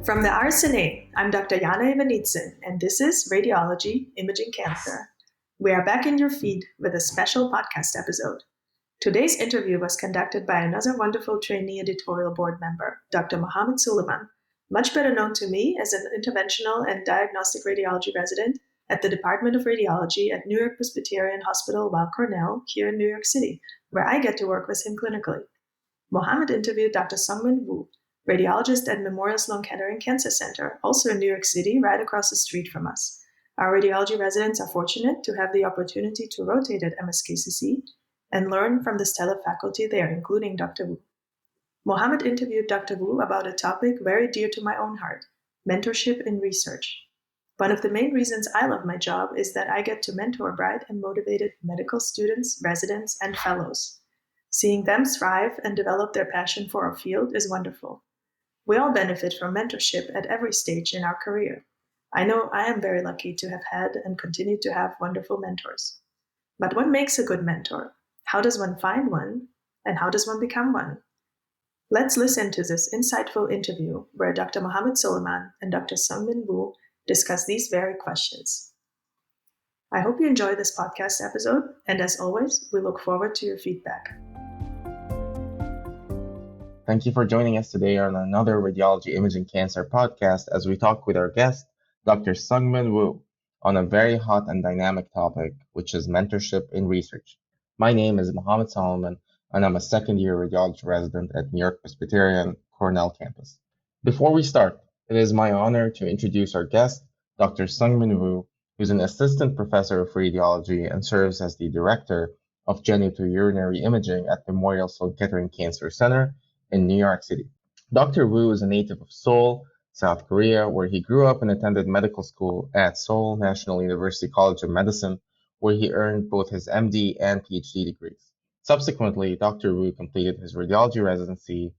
From the RSNA, I'm Dr. Jana Ivanitsin, and this is Radiology Imaging Cancer. We are back in your feed with a special podcast episode. Today's interview was conducted by another wonderful trainee editorial board member, Dr. Mohamed Soliman, much better known to me as an interventional and diagnostic radiology resident at the Department of Radiology at New York Presbyterian Hospital Weill Cornell here in New York City, where I get to work with him clinically. Mohamed interviewed Dr. Sungmin Woo, radiologist at Memorial Sloan Kettering Cancer Center, also in New York City, right across the street from us. Our radiology residents are fortunate to have the opportunity to rotate at MSKCC and learn from the stellar faculty there, including Dr. Woo. Mohamed interviewed Dr. Woo about a topic very dear to my own heart, mentorship in research. One of the main reasons I love my job is that I get to mentor bright and motivated medical students, residents, and fellows. Seeing them thrive and develop their passion for our field is wonderful. We all benefit from mentorship at every stage in our career. I know I am very lucky to have had and continue to have wonderful mentors. But what makes a good mentor? How does one find one? And how does one become one? Let's listen to this insightful interview where Dr. Mohamed Soliman and Dr. Sungmin Woo discuss these very questions. I hope you enjoy this podcast episode, and as always, we look forward to your feedback. Thank you for joining us today on another Radiology Imaging Cancer podcast as we talk with our guest, Dr. Sungmin Woo, on a very hot and dynamic topic, which is mentorship in research. My name is Mohamed Soliman, and I'm a second-year radiology resident at New York Presbyterian Cornell campus. Before we start, it is my honor to introduce our guest, Dr. Sungmin Woo, who's an assistant professor of radiology and serves as the director of genitourinary imaging at Memorial Sloan Kettering Cancer Center in New York City. Dr. Woo is a native of Seoul, South Korea, where he grew up and attended medical school at Seoul National University College of Medicine, where he earned both his MD and PhD degrees. Subsequently, Dr. Woo completed his radiology residency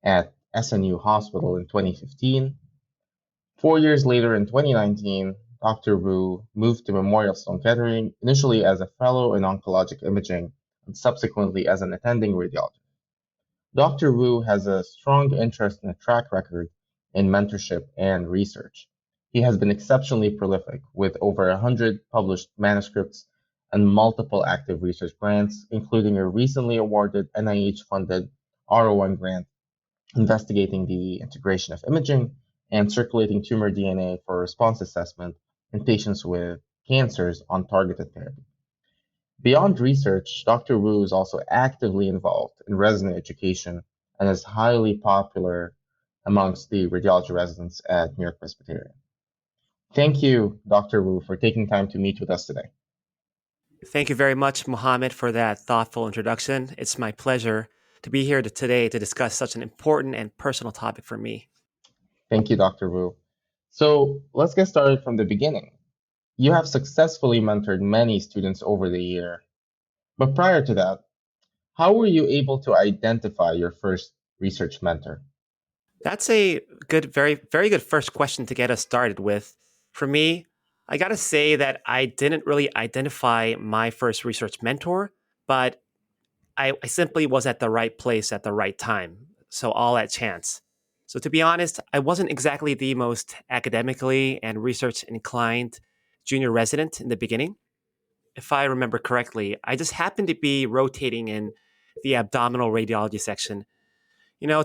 at SNU Hospital in 2015. 4 years later, in 2019, Dr. Woo moved to Memorial Sloan Kettering, initially as a fellow in oncologic imaging and subsequently as an attending radiologist. Dr. Woo has a strong interest and a track record in mentorship and research. He has been exceptionally prolific with over 100 published manuscripts and multiple active research grants, including a recently awarded NIH-funded R01 grant investigating the integration of imaging and circulating tumor DNA for response assessment in patients with cancers on targeted therapy. Beyond research, Dr. Woo is also actively involved in resident education and is highly popular amongst the radiology residents at New York Presbyterian. Thank you, Dr. Woo, for taking time to meet with us today. Thank you very much, Mohamed, for that thoughtful introduction. It's my pleasure to be here today to discuss such an important and personal topic for me. Thank you, Dr. Woo. So let's get started from the beginning. You have successfully mentored many students over the year. But prior to that, how were you able to identify your first research mentor? That's a good, very, very good first question to get us started with. For me, I got to say that I didn't really identify my first research mentor, but I simply was at the right place at the right time. So all at chance. So to be honest, I wasn't exactly the most academically and research inclined junior resident in the beginning. If I remember correctly, I just happened to be rotating in the abdominal radiology section,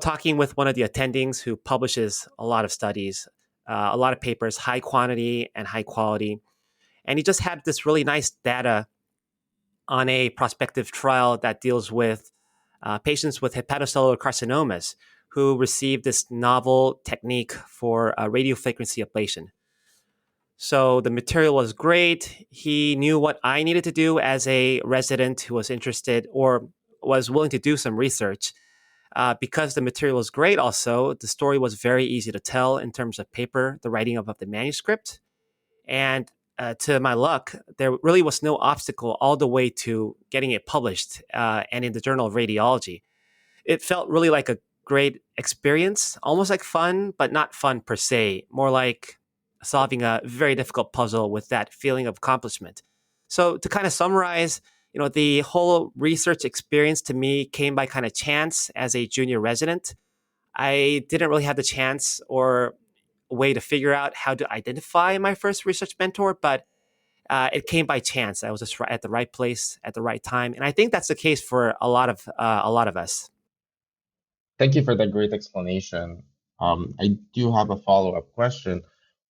talking with one of the attendings who publishes a lot of studies, a lot of papers, high quantity and high quality. And he just had this really nice data on a prospective trial that deals with patients with hepatocellular carcinomas who received this novel technique for radiofrequency ablation. So the material was great. He knew what I needed to do as a resident who was interested or was willing to do some research. Because the material was great also, the story was very easy to tell in terms of paper, the writing of the manuscript. And to my luck, there really was no obstacle all the way to getting it published and in the Journal of Radiology. It felt really like a great experience, almost like fun, but not fun per se, more like solving a very difficult puzzle with that feeling of accomplishment. So to kind of summarize, the whole research experience to me came by kind of chance as a junior resident. I didn't really have the chance or way to figure out how to identify my first research mentor, but it came by chance. I was just at the right place at the right time, and I think that's the case for a lot of us. Thank you for that great explanation. I do have a follow-up question.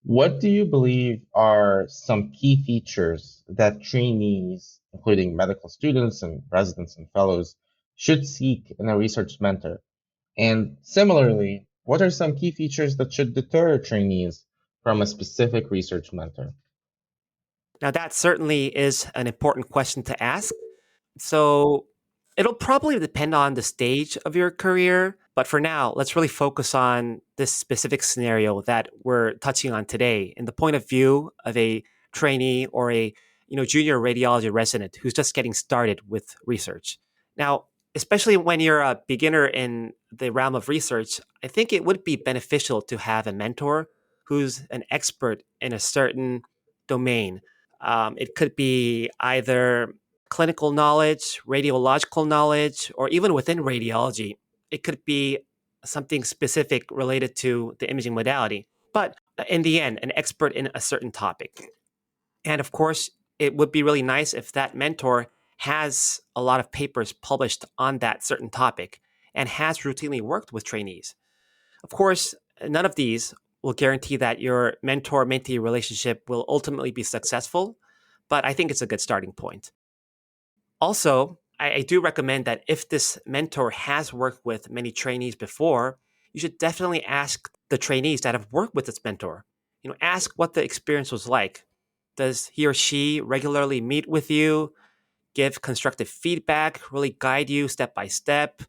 What do you believe are some key features that trainees, including medical students and residents and fellows, should seek in a research mentor? And similarly, what are some key features that should deter trainees from a specific research mentor? Now, that certainly is an important question to ask. So it'll probably depend on the stage of your career. But for now, let's really focus on this specific scenario that we're touching on today in the point of view of a trainee or a junior radiology resident who's just getting started with research. Now, especially when you're a beginner in the realm of research, I think it would be beneficial to have a mentor who's an expert in a certain domain. It could be either clinical knowledge, radiological knowledge, or even within radiology, it could be something specific related to the imaging modality. But in the end, an expert in a certain topic. And of course, it would be really nice if that mentor has a lot of papers published on that certain topic and has routinely worked with trainees. Of course, none of these will guarantee that your mentor mentee relationship will ultimately be successful, but I think it's a good starting point. Also, I do recommend that if this mentor has worked with many trainees before, you should definitely ask the trainees that have worked with this mentor. Ask what the experience was like. Does he or she regularly meet with you, give constructive feedback, really guide you step by step?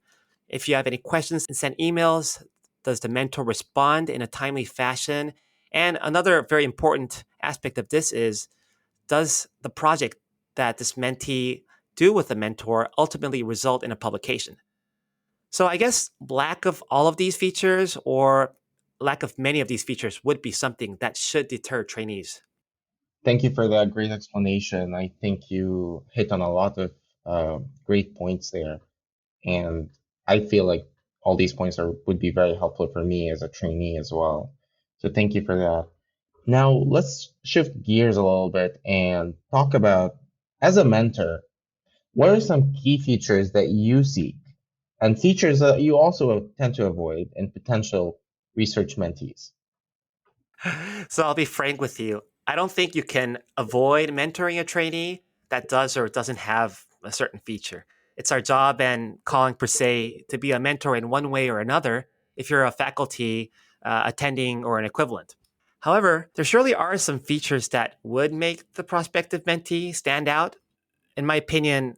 If you have any questions, send emails. Does the mentor respond in a timely fashion? And another very important aspect of this is, does the project that this mentee do with the mentor ultimately result in a publication? So I guess lack of all of these features or lack of many of these features would be something that should deter trainees. Thank you for that great explanation. I think you hit on a lot of great points there. And I feel like all these points would be very helpful for me as a trainee as well. So thank you for that. Now let's shift gears a little bit and talk about, as a mentor, what are some key features that you seek and features that you also tend to avoid in potential research mentees? So I'll be frank with you. I don't think you can avoid mentoring a trainee that does or doesn't have a certain feature. It's our job and calling per se to be a mentor in one way or another if you're a faculty attending or an equivalent. However, there surely are some features that would make the prospective mentee stand out. In my opinion,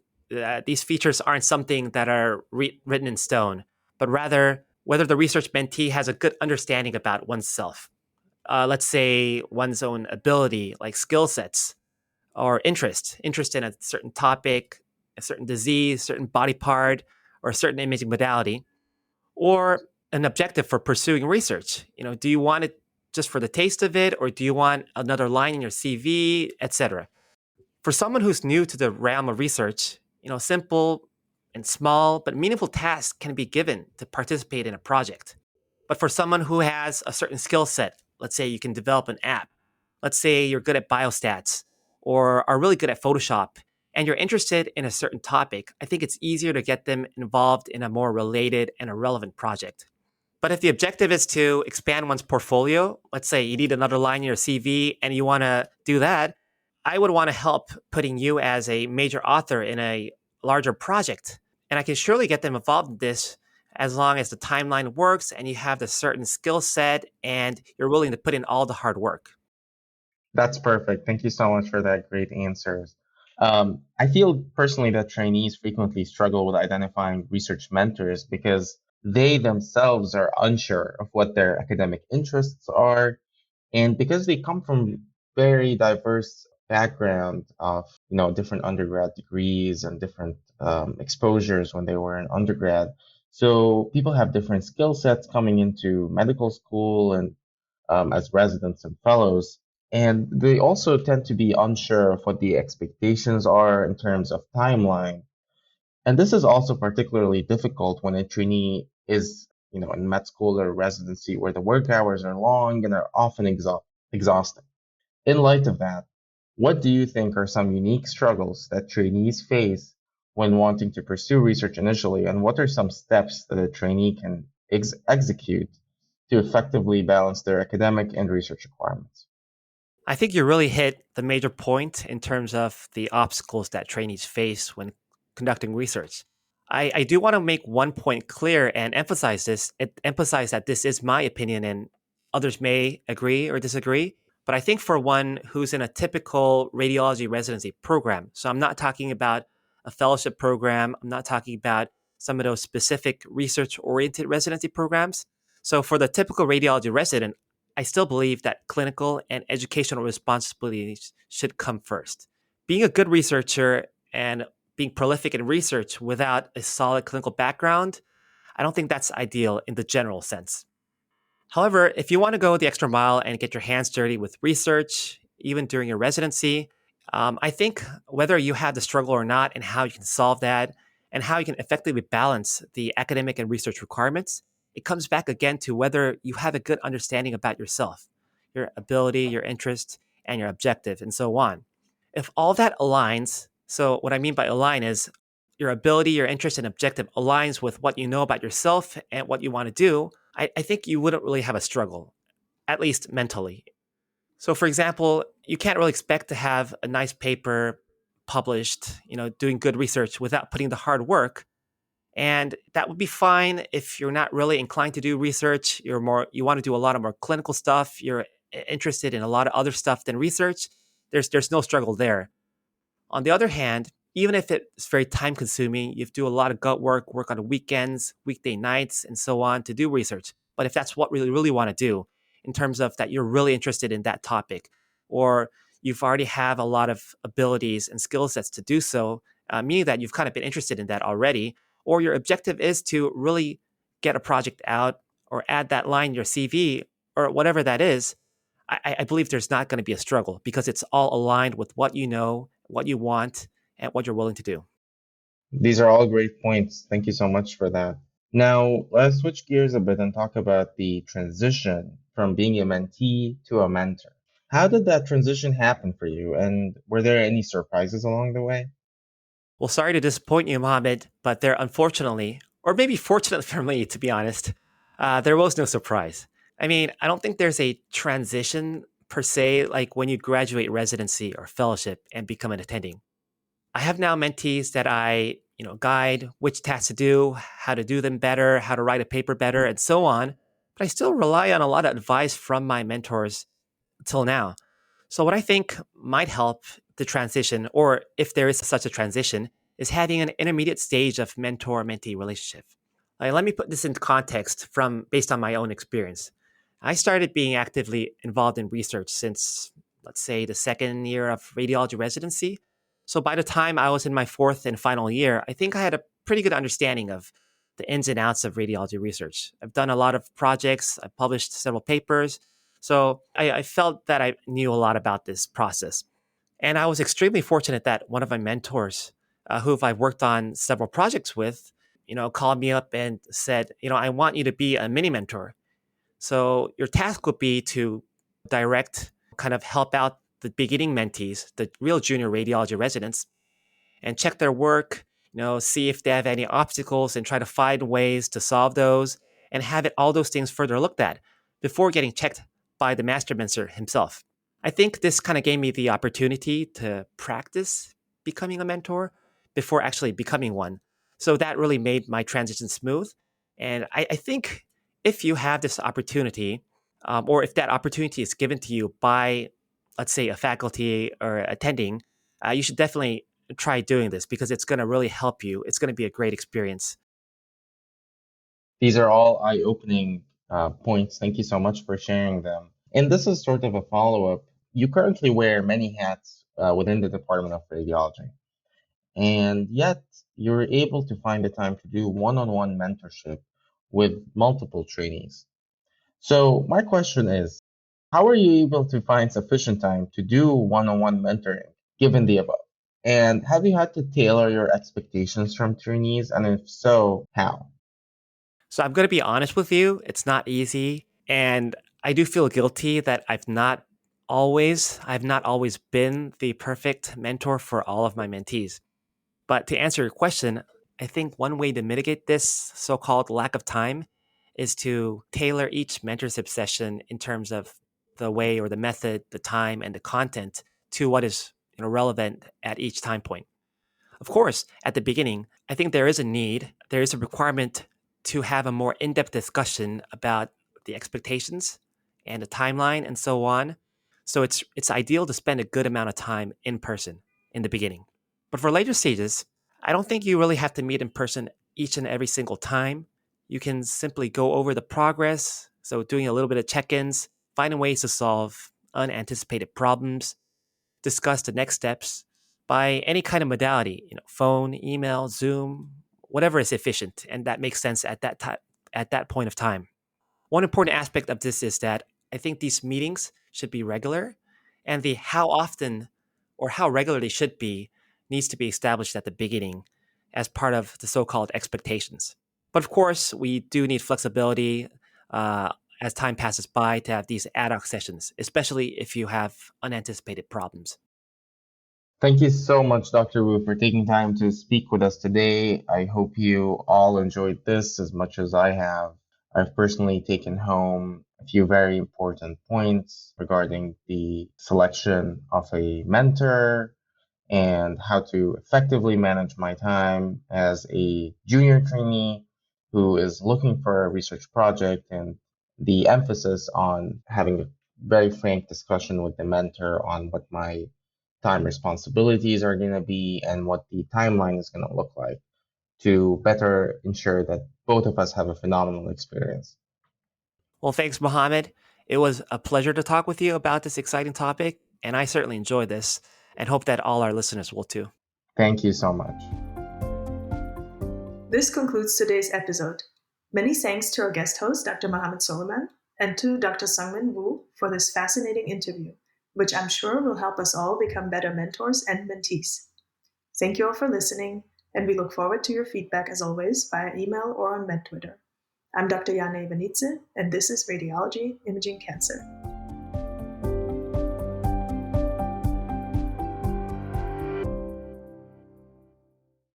these features aren't something that are written in stone, but rather whether the research mentee has a good understanding about oneself. Let's say one's own ability, like skill sets or interest in a certain topic, a certain disease, certain body part, or a certain imaging modality, or an objective for pursuing research. Do you want it just for the taste of it, or do you want another line in your CV, etc.? For someone who's new to the realm of research, simple and small but meaningful tasks can be given to participate in a project. But for someone who has a certain skill set, let's say you can develop an app, let's say you're good at biostats or are really good at Photoshop, and you're interested in a certain topic, I think it's easier to get them involved in a more related and a relevant project. But if the objective is to expand one's portfolio, let's say you need another line in your CV and you want to do that, I would want to help putting you as a major author in a larger project. And I can surely get them involved in this as long as the timeline works and you have the certain skill set and you're willing to put in all the hard work. That's perfect. Thank you so much for that great answers. I feel personally that trainees frequently struggle with identifying research mentors because they themselves are unsure of what their academic interests are, and because they come from very diverse background of different undergrad degrees and different exposures when they were in undergrad. So people have different skill sets coming into medical school and as residents and fellows. And they also tend to be unsure of what the expectations are in terms of timeline. And this is also particularly difficult when a trainee is in med school or residency where the work hours are long and are often exhausting. In light of that, what do you think are some unique struggles that trainees face when wanting to pursue research initially, and what are some steps that a trainee can execute to effectively balance their academic and research requirements? I think you really hit the major point in terms of the obstacles that trainees face when conducting research. I do want to make one point clear and emphasize that this is my opinion and others may agree or disagree. But I think for one who's in a typical radiology residency program, so I'm not talking about a fellowship program, I'm not talking about some of those specific research oriented residency programs. So for the typical radiology resident, I still believe that clinical and educational responsibilities should come first. Being a good researcher and being prolific in research without a solid clinical background, I don't think that's ideal in the general sense. However, if you want to go the extra mile and get your hands dirty with research, even during your residency, I think whether you have the struggle or not and how you can solve that and how you can effectively balance the academic and research requirements, it comes back again to whether you have a good understanding about yourself, your ability, your interest, and your objective, and so on. If all that aligns, so what I mean by align is your ability, your interest, and objective aligns with what you know about yourself and what you want to do, I think you wouldn't really have a struggle, at least mentally. So, for example, you can't really expect to have a nice paper published, doing good research without putting the hard work. And that would be fine if you're not really inclined to do research. You want to do a lot of more clinical stuff. You're interested in a lot of other stuff than research. There's no struggle there. On the other hand, even if it's very time consuming, you have to do a lot of gut work on the weekends, weekday nights, and so on to do research. But if that's what we really want to do, in terms of that you're really interested in that topic, or you've already have a lot of abilities and skill sets to do so, meaning that you've kind of been interested in that already, or your objective is to really get a project out or add that line in your CV or whatever that is, I believe there's not going to be a struggle because it's all aligned with what you know, what you want, and what you're willing to do. These are all great points. Thank you so much for that. Now, let's switch gears a bit and talk about the transition from being a mentee to a mentor. How did that transition happen for you, and were there any surprises along the way? Well, sorry to disappoint you, Mohammed, but there unfortunately, or maybe fortunately for me, to be honest, there was no surprise. I mean, I don't think there's a transition per se, like when you graduate residency or fellowship and become an attending. I have now mentees that I, guide which tasks to do, how to do them better, how to write a paper better, and so on. But I still rely on a lot of advice from my mentors till now. So what I think might help the transition, or if there is such a transition, is having an intermediate stage of mentor-mentee relationship. Like, let me put this into context from based on my own experience. I started being actively involved in research since, let's say, the second year of radiology residency. So by the time I was in my fourth and final year, I think I had a pretty good understanding of the ins and outs of radiology research. I've done a lot of projects, I've published several papers. So I felt that I knew a lot about this process. And I was extremely fortunate that one of my mentors, who I've worked on several projects with, called me up and said, I want you to be a mini mentor. So your task would be to direct, kind of help out the beginning mentees, the real junior radiology residents, and check their work, see if they have any obstacles and try to find ways to solve those and have all those things further looked at before getting checked by the master mentor himself. I think this kind of gave me the opportunity to practice becoming a mentor before actually becoming one. So that really made my transition smooth. And I think if you have this opportunity, or if that opportunity is given to you by, let's say, a faculty or attending, you should definitely try doing this because it's going to really help you. It's going to be a great experience. These are all eye-opening points. Thank you so much for sharing them. And this is sort of a follow-up. You currently wear many hats within the Department of Radiology, and yet you're able to find the time to do one-on-one mentorship with multiple trainees. So my question is, how are you able to find sufficient time to do one-on-one mentoring given the above? And have you had to tailor your expectations from trainees? And if so, how? So I'm going to be honest with you, it's not easy. And I do feel guilty that I've not always been the perfect mentor for all of my mentees. But to answer your question, I think one way to mitigate this so-called lack of time is to tailor each mentorship session in terms of the way or the method, the time, and the content to what is relevant at each time point. Of course, at the beginning, I think there is a requirement to have a more in-depth discussion about the expectations and the timeline and so on. So it's ideal to spend a good amount of time in person in the beginning. But for later stages, I don't think you really have to meet in person each and every single time. You can simply go over the progress, so doing a little bit of check-ins, finding ways to solve unanticipated problems, discuss the next steps by any kind of modality, phone, email, Zoom, whatever is efficient and that makes sense at that time at that point of time. One important aspect of this is that I think these meetings should be regular, and the how often or how regular they should be needs to be established at the beginning as part of the so-called expectations. But of course, we do need flexibility uh, as time passes by to have these ad hoc sessions, especially if you have unanticipated problems. Thank you so much, Dr. Wu, for taking time to speak with us today. I hope you all enjoyed this as much as I have. I've personally taken home a few very important points regarding the selection of a mentor and how to effectively manage my time as a junior trainee who is looking for a research project, and the emphasis on having a very frank discussion with the mentor on what my time responsibilities are going to be and what the timeline is going to look like to better ensure that both of us have a phenomenal experience. Well, thanks, Mohammed. It was a pleasure to talk with you about this exciting topic, and I certainly enjoyed this and hope that all our listeners will too. Thank you so much. This concludes today's episode. Many thanks to our guest host, Dr. Mohamed Soliman, and to Dr. Sungmin Woo for this fascinating interview, which I'm sure will help us all become better mentors and mentees. Thank you all for listening, and we look forward to your feedback as always via email or on MedTwitter. I'm Dr. Jana Ivanice, and this is Radiology Imaging Cancer.